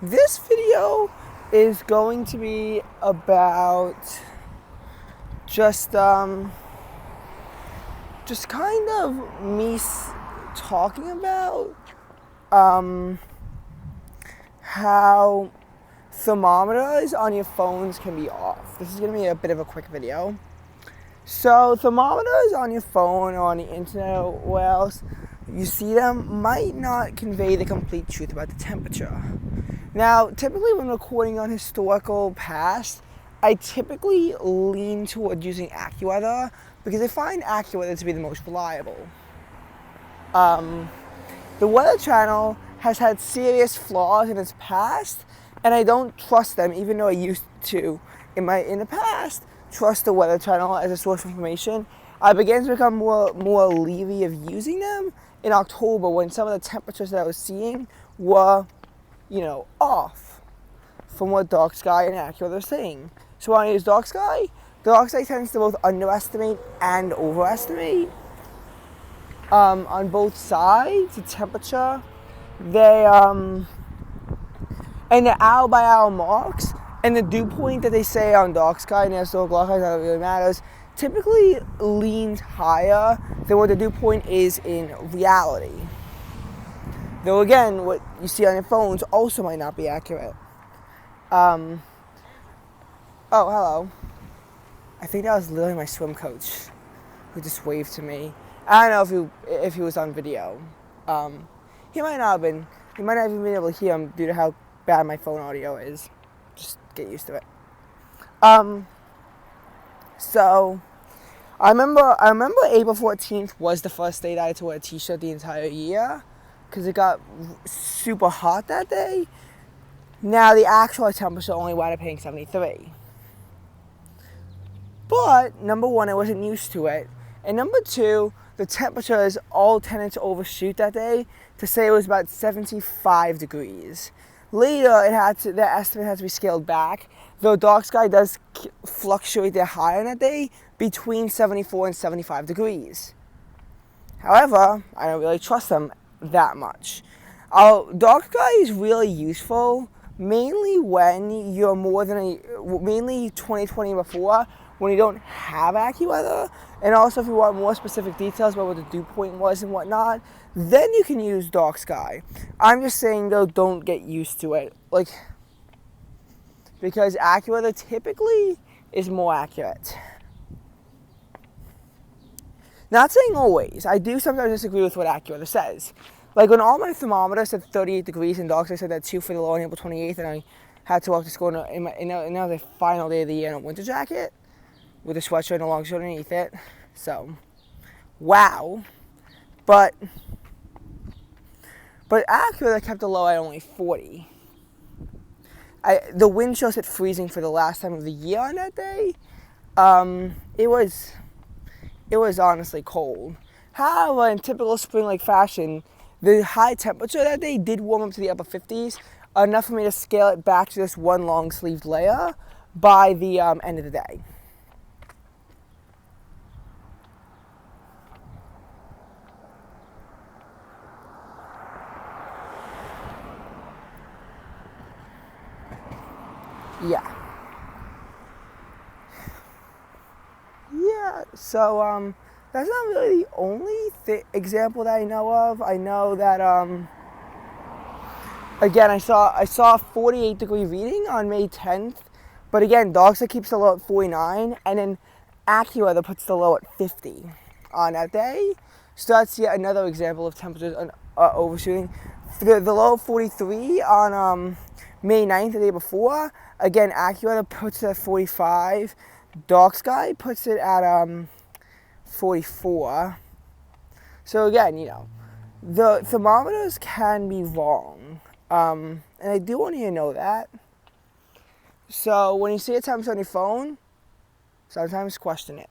This video is going to be about just kind of me talking about how thermometers on your phones can be off. This is going to be a bit of a quick video. So thermometers on your phone or on the internet or where else you see them might not convey the complete truth about the temperature. Now, typically when recording on historical past, I typically lean toward using AccuWeather because I find AccuWeather to be the most reliable. The Weather Channel has had serious flaws in its past, and I don't trust them, even though I used to in the past trust the Weather Channel as a source of information. I began to become more leery of using them in October when some of the temperatures that I was seeing were, off from what Dark Sky and AccuWeather are saying. So when I use Dark Sky tends to both underestimate and overestimate. On both sides, the temperature, they and the hour by hour marks and the dew point that they say on Dark Sky and historical archives, that really matters, typically leans higher than what the dew point is in reality. Though again, what you see on your phones also might not be accurate. Oh, hello. I think that was literally my swim coach who just waved to me. I don't know if he was on video. He might not have been. He might not even been able to hear him due to how bad my phone audio is. Just get used to it. So I remember April 14th was the first day that I had to wear a t-shirt the entire year because it got super hot that day. Now the actual temperature only wound up hitting 73. But number one, I wasn't used to it, and number two, the temperatures all tended to overshoot that day to say it was about 75 degrees. Later, the estimate had to be scaled back, though Dark Sky does fluctuate their high on that day between 74 and 75 degrees. However, I don't really trust them that much. Dark Sky is really useful, mainly when you're mainly 2020 and before, when you don't have AccuWeather, and also if you want more specific details about what the dew point was and whatnot, then you can use Dark Sky. I'm just saying though, don't get used to it, because AccuWeather typically is more accurate. Not saying always. I do sometimes disagree with what AccuWeather says. Like when all my thermometers said 38 degrees and Dark Sky said that 2 for the low on April 28th, and I had to walk to school and that was the final day of the year in a winter jacket with a sweatshirt and a long shirt underneath it. So, wow. But AccuWeather kept the low at only 40. The wind chill hit freezing for the last time of the year on that day. It was honestly cold. However, in typical spring-like fashion, the high temperature that day did warm up to the upper 50s, enough for me to scale it back to just one long-sleeved layer by the end of the day. Yeah, so that's not really the only example that I know of. I know that again, I saw a 48 degree reading on May 10th, but again, Dark Sky keeps the low at 49, and then AccuWeather puts the low at 50 on that day. So that's yet another example of temperatures overshooting. The low of 43 on May 9th, the day before. Again, AccuWeather puts it at 45. Dark Sky puts it at 44. So again, the thermometers can be wrong. And I do want you to know that. So when you see a temperature on your phone, sometimes question it.